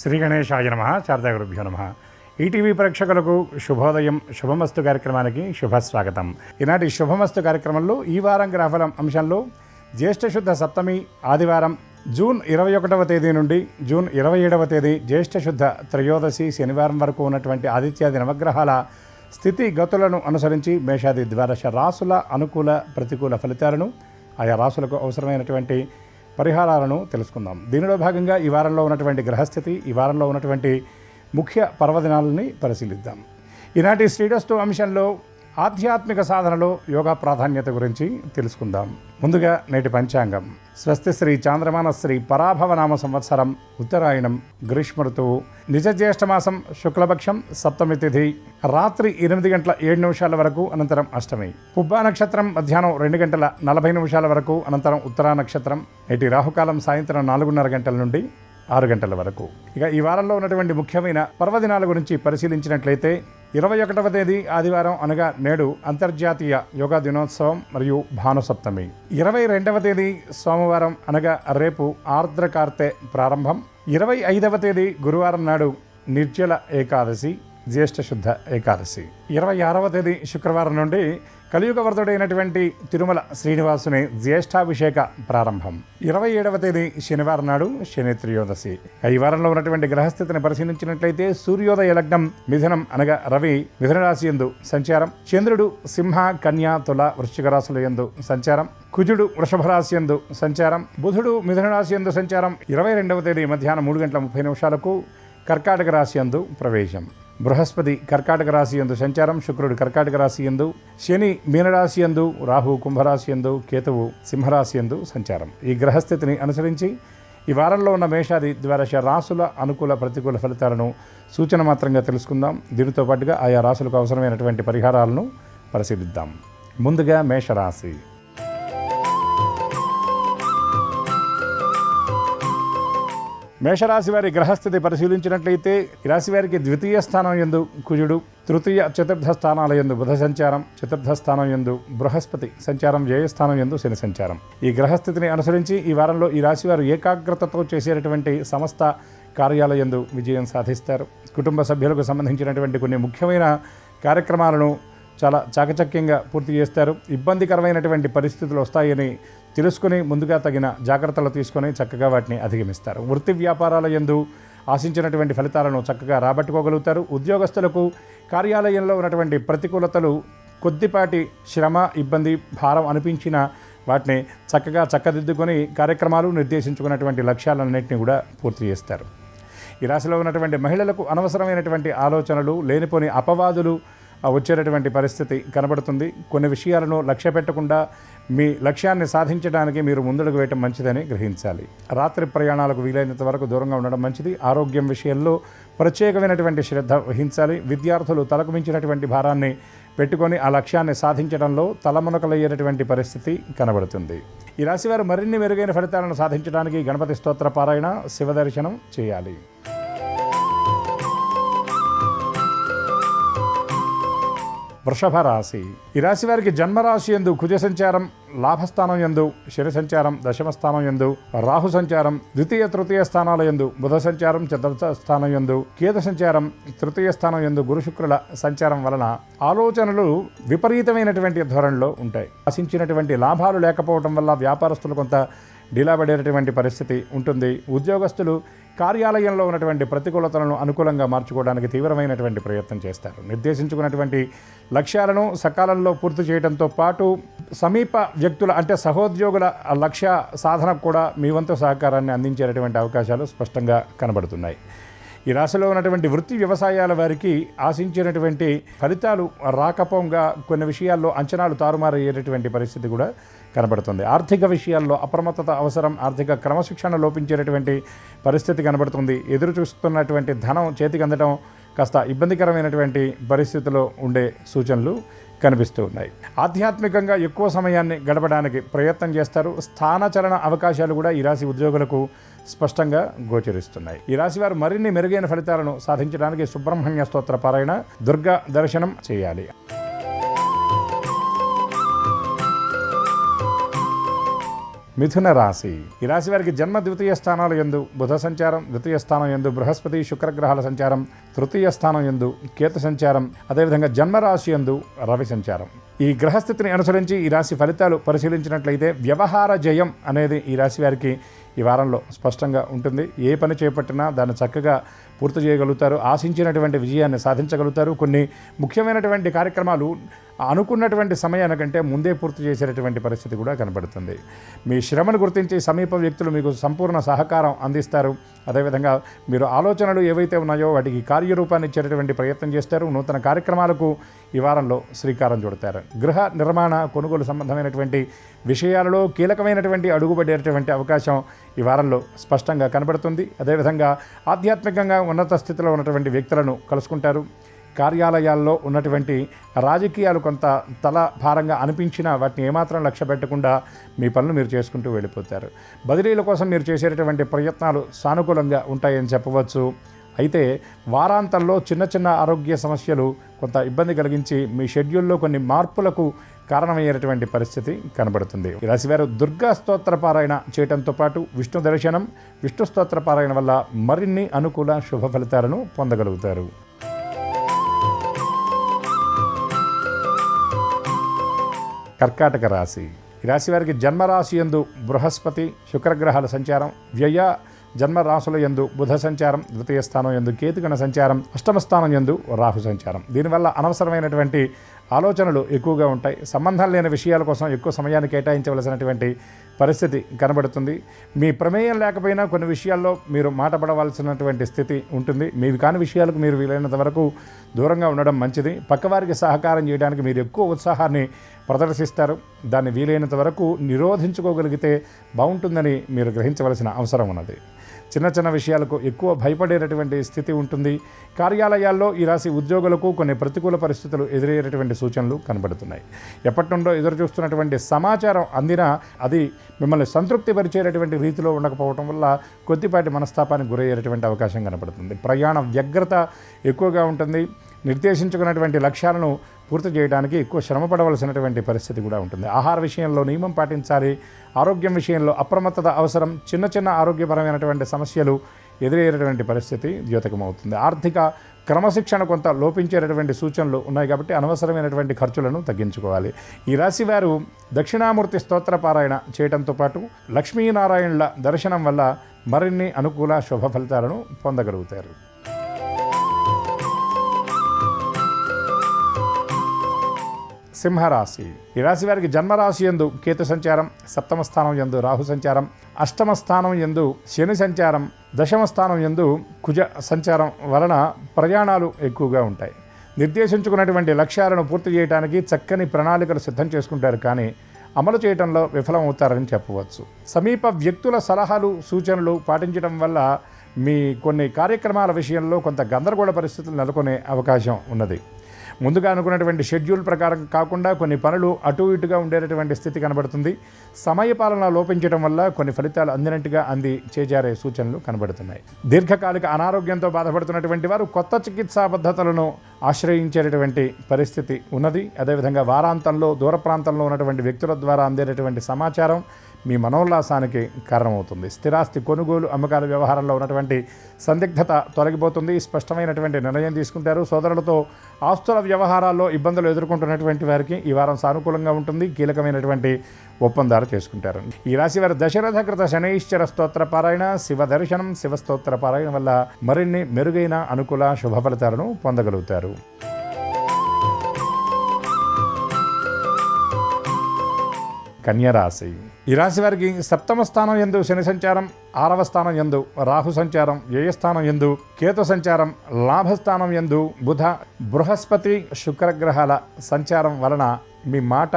శ్రీ గణేశాయ నమః. శారదా గురుభ్యో నమః. ఈటీవీ ప్రేక్షకులకు శుభోదయం. శుభమస్తు కార్యక్రమానికి శుభస్వాగతం. ఈనాటి శుభమస్తు కార్యక్రమంలో ఈ వారం గ్రహఫలం అంశంలో జ్యేష్ఠ శుద్ధ సప్తమి ఆదివారం జూన్ 21వ తేదీ నుండి జూన్ 27వ తేదీ జ్యేష్ఠ శుద్ధ త్రయోదశి శనివారం వరకు ఉన్నటువంటి ఆదిత్యాది నవగ్రహాల స్థితి గతులను అనుసరించి మేషాది ద్వాదశ రాసుల అనుకూల ప్రతికూల ఫలితాలను, ఆయా రాసులకు అవసరమైనటువంటి పరిహారాలను తెలుసుకుందాం. దీనిలో భాగంగా ఈ వారంలో ఉన్నటువంటి గ్రహస్థితి, ఈ వారంలో ఉన్నటువంటి ముఖ్య పర్వదినాలని పరిశీలిద్దాం. ఈనాటి శ్రీరస్తు అంశంలో ఆధ్యాత్మిక సాధనలో యోగా ప్రాధాన్యత గురించి తెలుసుకుందాం. ముందుగా నేటి పంచాంగం. స్వస్తి శ్రీ చాంద్రమాన శ్రీ పరాభవనామ సంవత్సరం ఉత్తరాయణం గ్రీష్మ ఋతువు నిజ జ్యేష్ఠమాసం శుక్లపక్షం సప్తమి తిథి రాత్రి 8:07 వరకు అనంతరం అష్టమి. పుబ్బా నక్షత్రం మధ్యాహ్నం 2:40 వరకు అనంతరం ఉత్తరా నక్షత్రం. నేటి రాహుకాలం సాయంత్రం 4:30 గంటల నుండి 6 గంటల వరకు. ఇక ఈ వారంలో ఉన్నటువంటి ముఖ్యమైన పర్వదినాల గురించి పరిశీలించినట్లయితే 21వ తేదీ ఆదివారం అనగా నేడు అంతర్జాతీయ యోగా దినోత్సవం మరియు భానుసప్తమి. 22వ తేదీ సోమవారం అనగా రేపు ఆర్ద్రకార్తె ప్రారంభం. 25వ తేదీ గురువారం నాడు నిర్జల ఏకాదశి జ్యేష్ఠ శుద్ధ ఏకాదశి. 26వ తేదీ శుక్రవారం నుండి కలియుగ వరదుడైనటువంటి తిరుమల శ్రీనివాసుని జ్యేష్ఠాభిషేక ప్రారంభం. 27వ తేదీ శనివారం నాడు శని త్రయోదశి. ఈ వారంలో ఉన్నటువంటి గ్రహస్థితిని పరిశీలించినట్లయితే సూర్యోదయ లగ్నం మిథునం అనగా రవి మిథున రాశి యందు సంచారం, చంద్రుడు సింహ కన్యా తుల వృశ్చిక రాశుల యందు సంచారం, కుజుడు వృషభ రాశి యందు సంచారం, బుధుడు మిథున రాశి యందు సంచారం. 22వ తేదీ మధ్యాహ్నం 3:30 కర్కాటక రాశి యందు ప్రవేశం. బృహస్పతి కర్కాటక రాశి యందు సంచారం, శుక్రుడు కర్కాటక రాశి యందు, శని మీనరాశి యందు, రాహు కుంభరాశి యందు, కేతువు సింహరాశి యందు సంచారం. ఈ గ్రహస్థితిని అనుసరించి ఈ వారంలో ఉన్న మేషాది ద్వాదశ రాసుల అనుకూల ప్రతికూల ఫలితాలను సూచన మాత్రంగా తెలుసుకుందాం. దీనితో పాటుగా ఆయా రాసులకు అవసరమైనటువంటి పరిహారాలను పరిశీలిద్దాం. ముందుగా మేషరాశి. మేషరాశి వారి గ్రహస్థితి పరిశీలించినట్లయితే ఈ రాశి వారికి ద్వితీయ స్థానం యందు కుజుడు, తృతీయ చతుర్థ స్థానాల యందు బుధ సంచారం, చతుర్థ స్థానం యందు బృహస్పతి సంచారం, వ్యయస్థానం యందు శని సంచారం. ఈ గ్రహస్థితిని అనుసరించి ఈ వారంలో ఈ రాశి వారు ఏకాగ్రతతో చేసేటటువంటి సమస్త కార్యాలయందు విజయం సాధిస్తారు. కుటుంబ సభ్యులకు సంబంధించినటువంటి కొన్ని ముఖ్యమైన కార్యక్రమాలను చాలా చాకచక్యంగా పూర్తి చేస్తారు. ఇబ్బందికరమైనటువంటి పరిస్థితులు వస్తాయని తెలుసుకుని ముందుగా తగిన జాగ్రత్తలు తీసుకొని చక్కగా వాటిని అధిగమిస్తారు. వృత్తి వ్యాపారాల యందు ఆశించినటువంటి ఫలితాలను చక్కగా రాబట్టుకోగలుగుతారు. ఉద్యోగస్తులకు కార్యాలయంలో ఉన్నటువంటి ప్రతికూలతలు కొద్దిపాటి శ్రమ, ఇబ్బంది, భారం అనిపించిన వాటిని చక్కగా చక్కదిద్దుకొని కార్యక్రమాలు నిర్దేశించుకున్నటువంటి లక్ష్యాలన్నింటినీ కూడా పూర్తి చేస్తారు. ఈ రాశిలో ఉన్నటువంటి మహిళలకు అనవసరమైనటువంటి ఆలోచనలు, లేనిపోని అపవాదులు వచ్చేటటువంటి పరిస్థితి కనబడుతుంది. కొన్ని విషయాలను లక్ష్య పెట్టకుండా మీ లక్ష్యాన్ని సాధించడానికి మీరు ముందడుగు వేయటం మంచిదని గ్రహించాలి. రాత్రి ప్రయాణాలకు వీలైనంత వరకు దూరంగా ఉండడం మంచిది. ఆరోగ్యం విషయంలో ప్రత్యేకమైనటువంటి శ్రద్ధ వహించాలి. విద్యార్థులు తలకు మించినటువంటి భారాన్ని పెట్టుకొని ఆ లక్ష్యాన్ని సాధించడంలో తలమునకలయ్యేటటువంటి పరిస్థితి కనబడుతుంది. ఈ రాశివారు మరిన్ని మెరుగైన ఫలితాలను సాధించడానికి గణపతి స్తోత్ర పారాయణ, శివ దర్శనం చేయాలి. వృషభ రాశి. ఈ రాశి వారికి జన్మరాశి యందు కుజ సంచారం, లాభస్థానం యందు శని సంచారం, దశమ స్థానం యందు రాహు సంచారం, ద్వితీయ తృతీయ స్థానాల యందు బుధ సంచారం, చతుర్థ స్థానం యందు కేతు సంచారం, తృతీయ స్థానం యందు గురు శుక్రుల సంచారం వలన ఆలోచనలు విపరీతమైనటువంటి ధోరణిలో ఉంటాయి. ఆశించినటువంటి లాభాలు లేకపోవడం వల్ల వ్యాపారస్తులు కొంత డీలాపడేటటువంటి పరిస్థితి ఉంటుంది. ఉద్యోగస్తులు కార్యాలయంలో ఉన్నటువంటి ప్రతికూలతలను అనుకూలంగా మార్చుకోవడానికి తీవ్రమైనటువంటి ప్రయత్నం చేస్తారు. నిర్దేశించుకున్నటువంటి లక్ష్యాలను సకాలంలో పూర్తి చేయడంతో పాటు సమీప వ్యక్తుల అంటే సహోద్యోగుల లక్ష్య సాధనకు కూడా మీ వంతు సహకారాన్ని అందించేటటువంటి అవకాశాలు స్పష్టంగా కనబడుతున్నాయి. ఈ రాశిలో ఉన్నటువంటి వృత్తి వ్యవసాయాల వారికి ఆశించినటువంటి ఫలితాలు రాకపోగా కొన్ని విషయాల్లో అంచనాలు తారుమారయ్యేటటువంటి పరిస్థితి కూడా కనబడుతుంది. ఆర్థిక విషయాల్లో అప్రమత్తత అవసరం. ఆర్థిక క్రమశిక్షణ లోపించేటటువంటి పరిస్థితి కనబడుతుంది. ఎదురు చూస్తున్నటువంటి ధనం చేతికి అందడం కాస్త ఇబ్బందికరమైనటువంటి పరిస్థితిలో ఉండే సూచనలు కనిపిస్తూ ఉన్నాయి. ఆధ్యాత్మికంగా ఎక్కువ సమయాన్ని గడపడానికి ప్రయత్నం చేస్తారు. స్థానచలన అవకాశాలు కూడా ఈ రాశి ఉద్యోగులకు స్పష్టంగా గోచరిస్తున్నాయి. ఈ రాశి వారు మరిన్ని మెరుగైన ఫలితాలను సాధించడానికి సుబ్రహ్మణ్య స్తోత్ర పారాయణ, దుర్గా దర్శనం చేయాలి. మిథున రాశి. ఈ రాశి వారికి జన్మ ద్వితీయ స్థానాల యందు బుధ సంచారం, ద్వితీయ స్థానం యందు బృహస్పతి శుక్రగ్రహాల సంచారం, తృతీయ స్థానం యందు కేతు సంచారం, అదేవిధంగా జన్మరాశి యందు రవి సంచారం. ఈ గ్రహస్థితిని అనుసరించి ఈ రాశి ఫలితాలు పరిశీలించినట్లయితే వ్యవహార జయం అనేది ఈ రాశి వారికి ఈ వారంలో స్పష్టంగా ఉంటుంది. ఏ పని చేపట్టినా దాన్ని చక్కగా పూర్తి చేయగలుగుతారు, ఆశించినటువంటి విజయాన్ని సాధించగలుగుతారు. కొన్ని ముఖ్యమైనటువంటి కార్యక్రమాలు అనుకున్నటువంటి సమయానికంటే ముందే పూర్తి చేసేటటువంటి పరిస్థితి కూడా కనబడుతుంది. మీ శ్రమను గుర్తించి సమీప వ్యక్తులు మీకు సంపూర్ణ సహకారం అందిస్తారు. అదేవిధంగా మీరు ఆలోచనలు ఏవైతే ఉన్నాయో వాటికి కార్యరూపాన్ని ఇచ్చేటటువంటి ప్రయత్నం చేస్తారు. నూతన కార్యక్రమాలకు ఈ వారంలో శ్రీకారం చుడతారు. గృహ నిర్మాణ కొనుగోలు సంబంధమైనటువంటి విషయాలలో కీలకమైనటువంటి అడుగుపడేటువంటి అవకాశం ఈ వారంలో స్పష్టంగా కనబడుతుంది. అదేవిధంగా ఆధ్యాత్మికంగా ఉన్నత స్థితిలో ఉన్నటువంటి వ్యక్తులను కలుసుకుంటారు. కార్యాలయాల్లో ఉన్నటువంటి రాజకీయాలు కొంత తల భారంగా అనిపించినా వాటిని ఏమాత్రం లక్ష్య పెట్టకుండా మీ పనులు మీరు చేసుకుంటూ వెళ్ళిపోతారు. బదిలీల కోసం మీరు చేసేటటువంటి ప్రయత్నాలు సానుకూలంగా ఉంటాయని చెప్పవచ్చు. అయితే వారాంతంలో చిన్న చిన్న ఆరోగ్య సమస్యలు కొంత ఇబ్బంది కలిగించి మీ షెడ్యూల్లో కొన్ని మార్పులకు కారణమయ్యేటటువంటి పరిస్థితి కనబడుతుంది. ఈ రాశివారు దుర్గా స్తోత్ర పారాయణ చేయడంతో పాటు విష్ణు దర్శనం, విష్ణు స్తోత్ర పారాయణ వల్ల మరిన్ని అనుకూల శుభ ఫలితాలను పొందగలుగుతారు. కర్కాటక రాశి. ఈ రాశి వారికి జన్మరాశి యందు బృహస్పతి శుక్రగ్రహాల సంచారం, వ్యయ జన్మరాశుల యందు బుధ సంచారం, ద్వితీయ స్థానం యందు కేతుగణ సంచారం, అష్టమ స్థానం యందు రాహు సంచారం. దీనివల్ల అనవసరమైనటువంటి ఆలోచనలు ఎక్కువగా ఉంటాయి. సంబంధం లేని విషయాల కోసం ఎక్కువ సమయాన్ని కేటాయించవలసినటువంటి పరిస్థితి కనబడుతుంది. మీ ప్రమేయం లేకపోయినా కొన్ని విషయాల్లో మీరు మాట పడవలసినటువంటి స్థితి ఉంటుంది. మీవి కాని విషయాలకు మీరు వీలైనంత వరకు దూరంగా ఉండడం మంచిది. పక్కవారికి సహకారం చేయడానికి మీరు ఎక్కువ ఉత్సాహాన్ని ప్రదర్శిస్తారు. దాన్ని వీలైనంత వరకు నిరోధించుకోగలిగితే బాగుంటుందని మీరు గ్రహించవలసిన అవసరం ఉన్నది. చిన్న చిన్న విషయాలకు ఎక్కువ భయపడేటటువంటి స్థితి ఉంటుంది. కార్యాలయాల్లో ఈ రాశి ఉద్యోగులకు కొన్ని ప్రతికూల పరిస్థితులు ఎదురయ్యేటటువంటి సూచనలు కనబడుతున్నాయి. ఎప్పటి నుండో ఎదురు చూస్తున్నటువంటి సమాచారం అందినా అది మిమ్మల్ని సంతృప్తిపరిచేటటువంటి రీతిలో ఉండకపోవడం వల్ల కొద్దిపాటి మనస్తాపానికి గురయ్యేటటువంటి అవకాశం కనబడుతుంది. ప్రయాణ వ్యగ్రత ఎక్కువగా ఉంటుంది. నిర్దేశించుకున్నటువంటి లక్ష్యాలను పూర్తి చేయడానికి ఎక్కువ శ్రమ పడవలసినటువంటి పరిస్థితి కూడా ఉంటుంది. ఆహార విషయంలో నియమం పాటించాలి. ఆరోగ్యం విషయంలో అప్రమత్తత అవసరం. చిన్న చిన్న ఆరోగ్యపరమైనటువంటి సమస్యలు ఎదురయ్యేటటువంటి పరిస్థితి ద్యోతకమవుతుంది. ఆర్థిక క్రమశిక్షణ కొంత లోపించేటటువంటి సూచనలు ఉన్నాయి కాబట్టి అనవసరమైనటువంటి ఖర్చులను తగ్గించుకోవాలి. ఈ రాశి వారు దక్షిణామూర్తి స్తోత్ర పారాయణ చేయడంతో పాటు లక్ష్మీనారాయణుల దర్శనం వల్ల మరిన్ని అనుకూల శుభ ఫలితాలను పొందగలుగుతారు. సింహరాశి. ఈ రాశి వారికి జన్మరాశి యందు కేతు సంచారం, సప్తమ స్థానం యందు రాహు సంచారం, అష్టమ స్థానం యందు శని సంచారం, దశమ స్థానం యందు కుజ సంచారం వలన ప్రయాణాలు ఎక్కువగా ఉంటాయి. నిర్దేశించుకున్నటువంటి లక్ష్యాలను పూర్తి చేయడానికి చక్కని ప్రణాళికలు సిద్ధం చేసుకుంటారు, కానీ అమలు చేయడంలో విఫలమవుతారని చెప్పవచ్చు. సమీప వ్యక్తుల సలహాలు సూచనలు పాటించడం వల్ల మీ కొన్ని కార్యక్రమాల విషయంలో కొంత గందరగోళ పరిస్థితులు నెలకొనే అవకాశం ఉన్నది. ముందుగా అనుకున్నటువంటి షెడ్యూల్ ప్రకారం కాకుండా కొన్ని పనులు అటు ఇటుగా ఉండేటటువంటి స్థితి కనబడుతుంది. సమయపాలన లోపించడం వల్ల కొన్ని ఫలితాలు అందినట్టుగా చేజారే సూచనలు కనబడుతున్నాయి. దీర్ఘకాలిక అనారోగ్యంతో బాధపడుతున్నటువంటి వారు కొత్త చికిత్సా పద్ధతులను ఆశ్రయించేటటువంటి పరిస్థితి ఉన్నది. అదేవిధంగా వారాంతంలో దూర ప్రాంతంలో ఉన్నటువంటి వ్యక్తుల ద్వారా అందేటటువంటి సమాచారం మీ మనోల్లాసానికి కారణమవుతుంది. స్థిరాస్తి కొనుగోలు అమ్మకాల వ్యవహారంలో ఉన్నటువంటి సందిగ్ధత తొలగిపోతుంది. స్పష్టమైనటువంటి నిర్ణయం తీసుకుంటారు. సోదరులతో ఆస్తుల వ్యవహారాల్లో ఇబ్బందులు ఎదుర్కొంటున్నటువంటి వారికి ఈ వారం సానుకూలంగా ఉంటుంది. కీలకమైనటువంటి ఒప్పందాలు చేసుకుంటారు. ఈ రాశి వారి దశరథకృత శనైశ్చర స్తోత్ర పారాయణ, శివ దర్శనం, శివ స్తోత్ర పారాయణ వల్ల మరిన్ని మెరుగైన అనుకూల శుభ ఫలితాలను పొందగలుగుతారు. కన్యరాశి. ఈ రాశి వారికి సప్తమ స్థానం యందు శని సంచారం, 6వ స్థానం యందు రాహు సంచారం, వ్యయస్థానం యందు కేతు సంచారం, లాభస్థానం యందు బుధ బృహస్పతి శుక్రగ్రహాల సంచారం వలన మీ మాట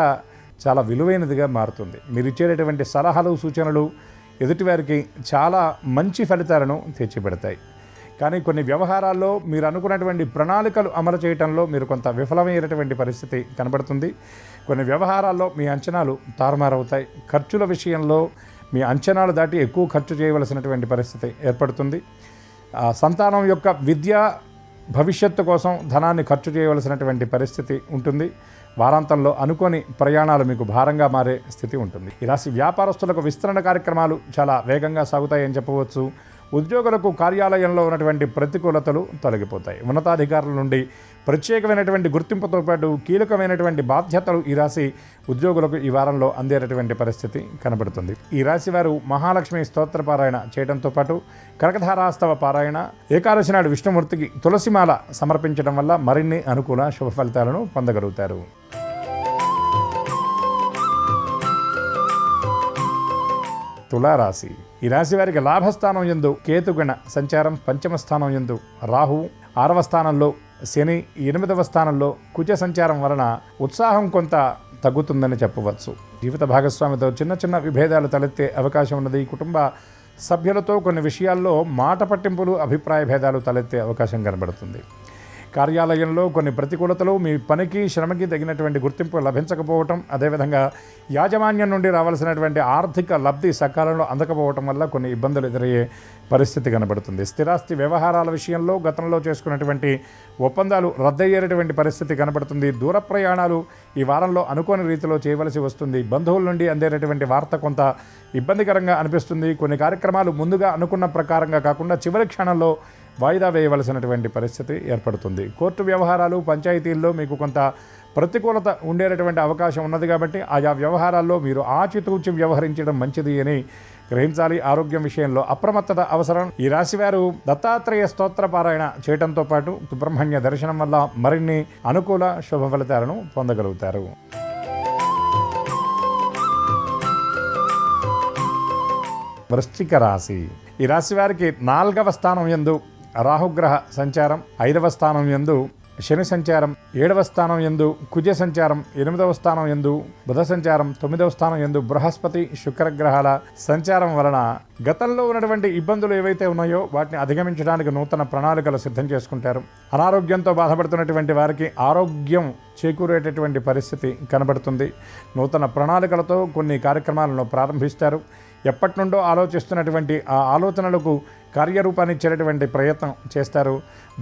చాలా విలువైనదిగా మారుతుంది. మీరు ఇచ్చేటటువంటి సలహాలు సూచనలు ఎదుటివారికి చాలా మంచి ఫలితాలను తెచ్చిపెడతాయి. కానీ కొన్ని వ్యవహారాల్లో మీరు అనుకున్నటువంటి ప్రణాళికలు అమలు చేయడంలో మీరు కొంత విఫలమైనటువంటి పరిస్థితి కనబడుతుంది. కొన్ని వ్యవహారాల్లో మీ అంచనాలు తారుమారవుతాయి. ఖర్చుల విషయంలో మీ అంచనాలు దాటి ఎక్కువ ఖర్చు చేయవలసినటువంటి పరిస్థితి ఏర్పడుతుంది. సంతానం యొక్క విద్య భవిష్యత్తు కోసం ధనాన్ని ఖర్చు చేయవలసినటువంటి పరిస్థితి ఉంటుంది. వారాంతంలో అనుకోని ప్రయాణాలు మీకు భారంగా మారే స్థితి ఉంటుంది. ఈ రాశి వ్యాపారస్తులకు విస్తరణ కార్యక్రమాలు చాలా వేగంగా సాగుతాయని చెప్పవచ్చు. ఉద్యోగులకు కార్యాలయంలో ఉన్నటువంటి ప్రతికూలతలు తొలగిపోతాయి. ఉన్నతాధికారుల నుండి ప్రత్యేకమైనటువంటి గుర్తింపుతో పాటు కీలకమైనటువంటి బాధ్యతలు ఈ రాశి ఉద్యోగులకు ఈ వారంలో అందేటటువంటి పరిస్థితి కనబడుతుంది. ఈ రాశి వారు మహాలక్ష్మి స్తోత్ర పారాయణ చేయడంతో పాటు కనకధారాస్తవ పారాయణ, ఏకాదశి నాడు విష్ణుమూర్తికి తులసిమాల సమర్పించడం వల్ల మరిన్ని అనుకూల శుభ ఫలితాలను పొందగలుగుతారు. తులారాశి. ఈ రాశి వారికి లాభస్థానం యందు కేతుగణ సంచారం, పంచమ స్థానం యందు రాహు, 6వ స్థానంలో శని, 8వ స్థానంలో కుజ సంచారం వలన ఉత్సాహం కొంత తగ్గుతుందని చెప్పవచ్చు. జీవిత భాగస్వామితో చిన్న చిన్న విభేదాలు తలెత్తే అవకాశం ఉన్నది. కుటుంబ సభ్యులతో కొన్ని విషయాల్లో మాట పట్టింపులు, అభిప్రాయ భేదాలు తలెత్తే అవకాశం కనబడుతుంది. కార్యాలయంలో కొన్ని ప్రతికూలతలు, మీ పనికి శ్రమకి తగినటువంటి గుర్తింపు లభించకపోవటం, అదేవిధంగా యాజమాన్యం నుండి రావాల్సినటువంటి ఆర్థిక లబ్ధి సకాలంలో అందకపోవటం వల్ల కొన్ని ఇబ్బందులు ఎదురయ్యే పరిస్థితి కనబడుతుంది. స్థిరాస్తి వ్యవహారాల విషయంలో గతంలో చేసుకున్నటువంటి ఒప్పందాలు రద్దయ్యేటటువంటి పరిస్థితి కనబడుతుంది. దూర ప్రయాణాలు ఈ వారంలో అనుకోని రీతిలో చేయవలసి వస్తుంది. బంధువుల నుండి అందేటటువంటి వార్త కొంత ఇబ్బందికరంగా అనిపిస్తుంది. కొన్ని కార్యక్రమాలు ముందుగా అనుకున్న ప్రకారంగా కాకుండా చివరి క్షణంలో వాయిదా వేయవలసినటువంటి పరిస్థితి ఏర్పడుతుంది. కోర్టు వ్యవహారాలు, పంచాయతీల్లో మీకు కొంత ప్రతికూలత ఉండేటటువంటి అవకాశం ఉన్నది కాబట్టి ఆయా వ్యవహారాల్లో మీరు ఆచితూచి వ్యవహరించడం మంచిది అని గ్రహించాలి. ఆరోగ్యం విషయంలో అప్రమత్తత అవసరం. ఈ రాశివారు దత్తాత్రేయ స్తోత్ర పారాయణ చేయడంతో పాటు సుబ్రహ్మణ్య దర్శనం వల్ల మరిన్ని అనుకూల శుభ ఫలితాలను పొందగలుగుతారు. వృశ్చిక రాశి. ఈ రాశి వారికి 4వ స్థానం యందు రాహుగ్రహ సంచారం, 5వ స్థానం యందు శని సంచారం, 7వ స్థానం యందు కుజ సంచారం, 8వ స్థానం యందు బుధ సంచారం, 9వ స్థానం యందు బృహస్పతి శుక్రగ్రహాల సంచారం వలన గతంలో ఉన్నటువంటి ఇబ్బందులు ఏవైతే ఉన్నాయో వాటిని అధిగమించడానికి నూతన ప్రణాళికలు సిద్ధం చేసుకుంటారు. అనారోగ్యంతో బాధపడుతున్నటువంటి వారికి ఆరోగ్యం చేకూరేటటువంటి పరిస్థితి కనబడుతుంది. నూతన ప్రణాళికలతో కొన్ని కార్యక్రమాలను ప్రారంభిస్తారు. ఎప్పటి నుండో ఆలోచిస్తున్నటువంటి ఆ ఆలోచనలకు కార్యరూపాన్ని ఇచ్చేటటువంటి ప్రయత్నం చేస్తారు.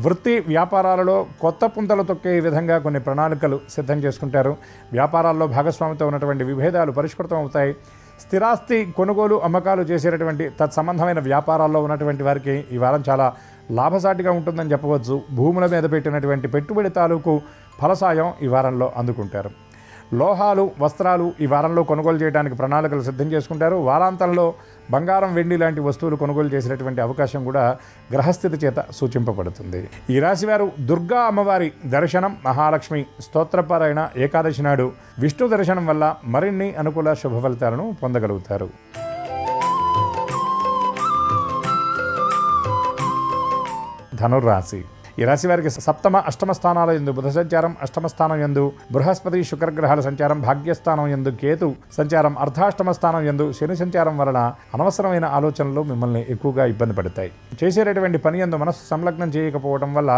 వృత్తి వ్యాపారాలలో కొత్త పుంతలు తొక్కే విధంగా కొన్ని ప్రణాళికలు సిద్ధం చేసుకుంటారు. వ్యాపారాల్లో భాగస్వామితో ఉన్నటువంటి విభేదాలు పరిష్కృతం అవుతాయి. స్థిరాస్తి కొనుగోలు అమ్మకాలు చేసేటటువంటి తత్సంబంధమైన వ్యాపారాల్లో ఉన్నటువంటి వారికి ఈ వారం చాలా లాభసాటిగా ఉంటుందని చెప్పవచ్చు. భూముల మీద పెట్టినటువంటి పెట్టుబడి తాలూకు ఫలసాయం ఈ వారంలో అందుకుంటారు. లోహాలు, వస్త్రాలు ఈ వారంలో కొనుగోలు చేయడానికి ప్రణాళికలు సిద్ధం చేసుకుంటారు. వారాంతంలో బంగారం, వెండి లాంటి వస్తువులు కొనుగోలు చేసేటటువంటి అవకాశం కూడా గ్రహస్థితి చేత సూచింపబడుతుంది. ఈ రాశివారు దుర్గా అమ్మవారి దర్శనం, మహాలక్ష్మి స్తోత్రపారాయణ, ఏకాదశి నాడు విష్ణు దర్శనం వల్ల మరిన్ని అనుకూల శుభ ఫలితాలను పొందగలుగుతారు. ధనుర్రాశి. ఈ రాశి వారికి 7వ, 8వ స్థానాల యందు బుధ సంచారం, 8వ స్థానం యందు బృహస్పతి శుక్రగ్రహాల సంచారం, భాగ్యస్థానం యందు కేతు సంచారం, అర్ధాష్టమ స్థానం యందు శని సంచారం వలన అనవసరమైన ఆలోచనలు మిమ్మల్ని ఎక్కువగా ఇబ్బంది పడతాయి. చేసేటటువంటి పని యందు మనస్సు సంలగ్నం చేయకపోవడం వల్ల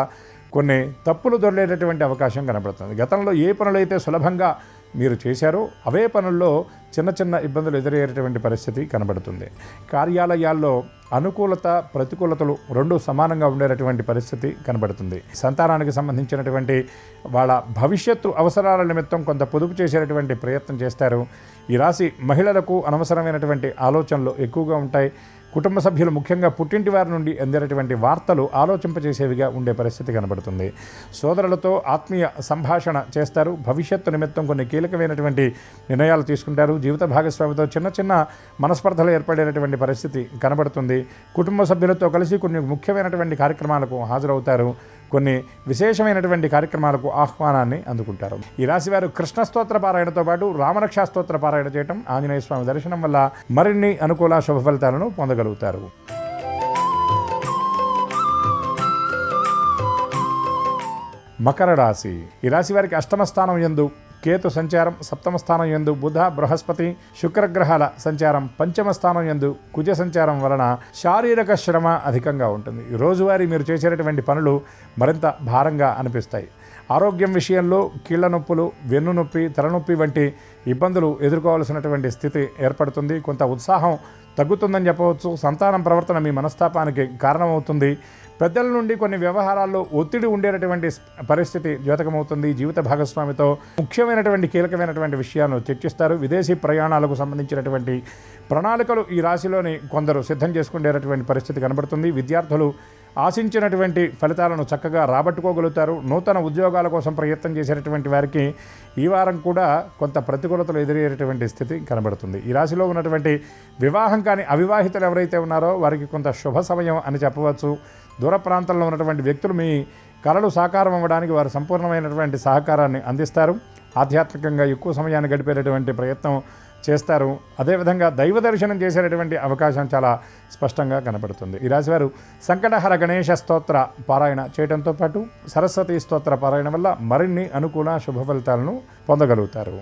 కొన్ని తప్పులు దొరికేటటువంటి అవకాశం కనబడుతుంది. గతంలో ఏ పనులైతే సులభంగా మీరు చేశారో అవే పనుల్లో చిన్న చిన్న ఇబ్బందులు ఎదురయ్యేటటువంటి పరిస్థితి కనబడుతుంది. కార్యాలయాల్లో అనుకూలత, ప్రతికూలతలు రెండు సమానంగా ఉండేటటువంటి పరిస్థితి కనబడుతుంది. సంతానానికి సంబంధించినటువంటి వాళ్ళ భవిష్యత్తు అవసరాల నిమిత్తం కొంత పొదుపు చేసేటటువంటి ప్రయత్నం చేస్తారు. ఈ రాశి మహిళలకు అనవసరమైనటువంటి ఆలోచనలు ఎక్కువగా ఉంటాయి. కుటుంబ సభ్యులు, ముఖ్యంగా పుట్టింటి వారి నుండి అందేటటువంటి వార్తలు ఆలోచింపజేసేవిగా ఉండే పరిస్థితి కనబడుతుంది. సోదరులతో ఆత్మీయ సంభాషణ చేస్తారు. భవిష్యత్తు నిమిత్తం కొన్ని కీలకమైనటువంటి నిర్ణయాలు తీసుకుంటారు. జీవిత భాగస్వామితో చిన్న చిన్న మనస్పర్ధలు ఏర్పడేటటువంటి పరిస్థితి కనబడుతుంది. కుటుంబ సభ్యులతో కలిసి కొన్ని ముఖ్యమైనటువంటి కార్యక్రమాలకు హాజరవుతారు. కొన్ని విశేషమైనటువంటి కార్యక్రమాలకు ఆహ్వానాన్ని అందుకుంటారు. ఈ రాశివారు కృష్ణ స్తోత్ర పారాయణతో పాటు రామరక్షా స్తోత్ర పారాయణ చేయటం, ఆంజనేయ స్వామి దర్శనం వల్ల మరిన్ని అనుకూల శుభ ఫలితాలను పొందగలుగుతారు. మకర రాశి. ఈ రాశి వారికి 8వ స్థానం యందు కేతు సంచారం, 7వ స్థానం యందు బుధ, బృహస్పతి శుక్రగ్రహాల సంచారం, 5వ స్థానం యందు కుజ సంచారం వలన శారీరక శ్రమ అధికంగా ఉంటుంది. రోజువారీ మీరు చేసేటటువంటి పనులు మరింత భారంగా అనిపిస్తాయి. ఆరోగ్యం విషయంలో కీళ్ల నొప్పులు, వెన్ను నొప్పి, తలనొప్పి వంటి ఇబ్బందులు ఎదుర్కోవాల్సినటువంటి స్థితి ఏర్పడుతుంది. కొంత ఉత్సాహం తగ్గుతుందని చెప్పవచ్చు. సంతానం ప్రవర్తన మీ మనస్తాపానికి కారణమవుతుంది. పెద్దల నుండి కొన్ని వ్యవహారాల్లో ఒత్తిడి ఉండేటటువంటి పరిస్థితి ద్యోతకమవుతుంది. జీవిత భాగస్వామితో ముఖ్యమైనటువంటి కీలకమైనటువంటి విషయాలను చర్చిస్తారు. విదేశీ ప్రయాణాలకు సంబంధించినటువంటి ప్రణాళికలు ఈ రాశిలోని కొందరు సిద్ధం చేసుకునేటటువంటి పరిస్థితి కనబడుతుంది. విద్యార్థులు ఆశించినటువంటి ఫలితాలను చక్కగా రాబట్టుకోగలుగుతారు. నూతన ఉద్యోగాల కోసం ప్రయత్నం చేసేటటువంటి వారికి ఈ వారం కూడా కొంత ప్రతికూలతలు ఎదురయ్యేటువంటి స్థితి కనబడుతుంది. ఈ రాశిలో ఉన్నటువంటి వివాహం కాని అవివాహితులు ఎవరైతే ఉన్నారో వారికి కొంత శుభ సమయం అని చెప్పవచ్చు. దూర ప్రాంతంలో ఉన్నటువంటి వ్యక్తులు మీ కలలు సాకారం అవ్వడానికి వారు సంపూర్ణమైనటువంటి సహకారాన్ని అందిస్తారు. ఆధ్యాత్మికంగా ఎక్కువ సమయాన్ని గడిపేటటువంటి ప్రయత్నం చేస్తారు. అదేవిధంగా దైవ దర్శనం చేసేటటువంటి అవకాశం చాలా స్పష్టంగా కనపడుతుంది. ఈ రాశివారు సంకటహర గణేశ స్తోత్ర పారాయణ చేయడంతో పాటు సరస్వతి స్తోత్ర పారాయణ వల్ల మరిన్ని అనుకూల శుభ ఫలితాలను పొందగలుగుతారు.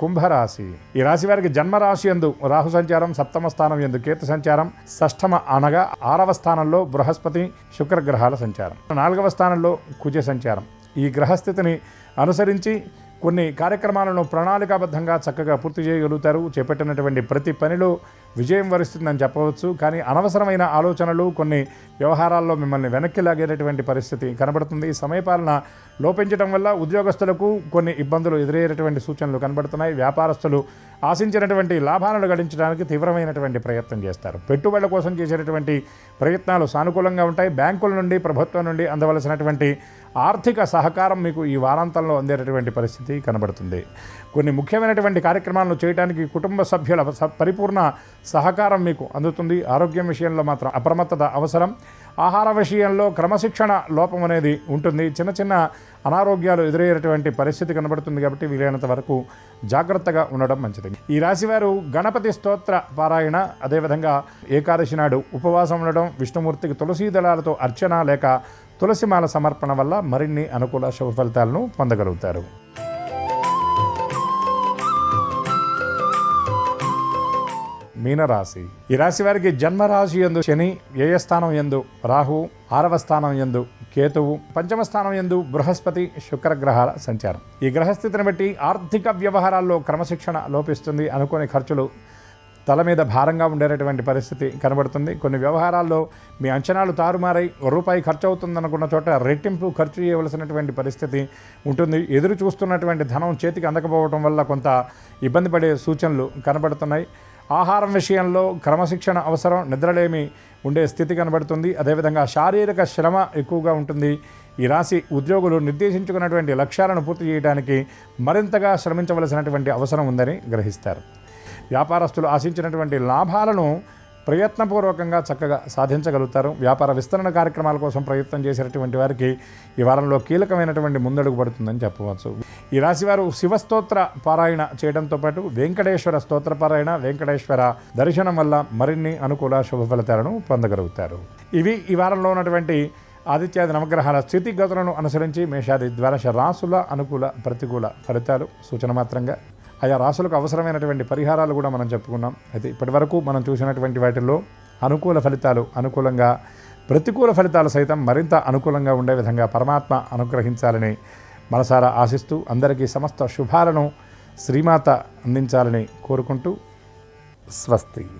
కుంభరాశి. ఈ రాశి వారికి జన్మరాశి యందు రాహు సంచారం, సప్తమ స్థానం యందు కేతు సంచారం, షష్ఠమ అనగా 6వ స్థానంలో బృహస్పతి శుక్రగ్రహాల సంచారం, 4వ స్థానంలో కుజ సంచారం. ఈ గ్రహస్థితిని అనుసరించి కొన్ని కార్యక్రమాలను ప్రణాళికాబద్ధంగా చక్కగా పూర్తి చేయగలుగుతారు. చేపట్టినటువంటి ప్రతి పనిలో విజయం వరిస్తుందని చెప్పవచ్చు. కానీ అనవసరమైన ఆలోచనలు కొన్ని వ్యవహారాల్లో మిమ్మల్ని వెనక్కి లాగేటటువంటి పరిస్థితి కనబడుతుంది. సమయపాలన లోపించడం వల్ల ఉద్యోగస్తులకు కొన్ని ఇబ్బందులు ఎదురయ్యేటటువంటి సూచనలు కనబడుతున్నాయి. వ్యాపారస్తులు ఆశించినటువంటి లాభాలను గడించడానికి తీవ్రమైనటువంటి ప్రయత్నం చేస్తారు. పెట్టుబడుల కోసం చేసేటటువంటి ప్రయత్నాలు సానుకూలంగా ఉంటాయి. బ్యాంకుల నుండి, ప్రభుత్వం నుండి అందవలసినటువంటి ఆర్థిక సహకారం మీకు ఈ వారాంతంలో అందేటటువంటి పరిస్థితి కనబడుతుంది. కొన్ని ముఖ్యమైనటువంటి కార్యక్రమాలను చేయడానికి కుటుంబ సభ్యుల పరిపూర్ణ సహకారం మీకు అందుతుంది. ఆరోగ్యం విషయంలో మాత్రం అప్రమత్తత అవసరం. ఆహార విషయంలో క్రమశిక్షణ లోపం అనేది ఉంటుంది. చిన్న చిన్న అనారోగ్యాలు ఎదురయ్యేటువంటి పరిస్థితి కనబడుతుంది. కాబట్టి వీలైనంత వరకు జాగ్రత్తగా ఉండడం మంచిది. ఈ రాశివారు గణపతి స్తోత్ర పారాయణ, అదేవిధంగా ఏకాదశి నాడు ఉపవాసం ఉండడం, విష్ణుమూర్తికి తులసీ దళాలతో అర్చన లేక తులసిమాల సమర్పణ వల్ల మరిన్ని అనుకూల శుభ ఫలితాలను పొందగలుగుతారు. మీనరాశి. ఈ రాశి వారికి జన్మరాశి యందు శని, వ్యయస్థానం యందు రాహు, 6వ స్థానం యందు కేతువు, 5వ స్థానం యందు బృహస్పతి శుక్రగ్రహాల సంచారం. ఈ గ్రహస్థితిని బట్టి ఆర్థిక వ్యవహారాల్లో క్రమశిక్షణ లోపిస్తుంది. అనుకోని ఖర్చులు తల మీద భారంగా ఉండేటటువంటి పరిస్థితి కనబడుతుంది. కొన్ని వ్యవహారాల్లో మీ అంచనాలు తారుమారై రూపాయి ఖర్చు అవుతుందనుకున్న చోట రెట్టింపు ఖర్చు చేయవలసినటువంటి పరిస్థితి ఉంటుంది. ఎదురు చూస్తున్నటువంటి ధనం చేతికి అందకపోవడం వల్ల కొంత ఇబ్బంది పడే సూచనలు కనబడుతున్నాయి. ఆహారం విషయంలో క్రమశిక్షణ అవసరం. నిద్రలేమి ఉండే స్థితి కనబడుతుంది. అదేవిధంగా శారీరక శ్రమ ఎక్కువగా ఉంటుంది. ఈ రాశి ఉద్యోగులు నిర్దేశించుకున్నటువంటి లక్ష్యాలను పూర్తి చేయడానికి మరింతగా శ్రమించవలసినటువంటి అవసరం ఉందని గ్రహిస్తారు. వ్యాపారస్తులు ఆశించినటువంటి లాభాలను ప్రయత్నపూర్వకంగా చక్కగా సాధించగలుగుతారు. వ్యాపార విస్తరణ కార్యక్రమాల కోసం ప్రయత్నం చేసేటటువంటి వారికి ఈ వారంలో కీలకమైనటువంటి ముందడుగు పడుతుందని చెప్పవచ్చు. ఈ రాశివారు శివస్తోత్ర పారాయణ చేయడంతో పాటు వెంకటేశ్వర స్తోత్ర పారాయణ, వెంకటేశ్వర దర్శనం వల్ల మరిన్ని అనుకూల శుభ ఫలితాలను పొందగలుగుతారు. ఇవి ఈ వారంలో ఉన్నటువంటి ఆదిత్యాది నవగ్రహాల స్థితిగతులను అనుసరించి మేషాది ద్వాదశ రాశుల అనుకూల ప్రతికూల ఫలితాలు సూచన మాత్రంగా. ఆయా రాశులకు అవసరమైనటువంటి పరిహారాలు కూడా మనం చెప్పుకున్నాం. అయితే ఇప్పటివరకు మనం చూసినటువంటి వాటిల్లో అనుకూల ఫలితాలు అనుకూలంగా, ప్రతికూల ఫలితాలు సైతం మరింత అనుకూలంగా ఉండే విధంగా పరమాత్మ అనుగ్రహించాలని మనసారా ఆశిస్తూ అందరికీ సమస్త శుభాలను శ్రీమాత అందించాలని కోరుకుంటూ స్వస్తి.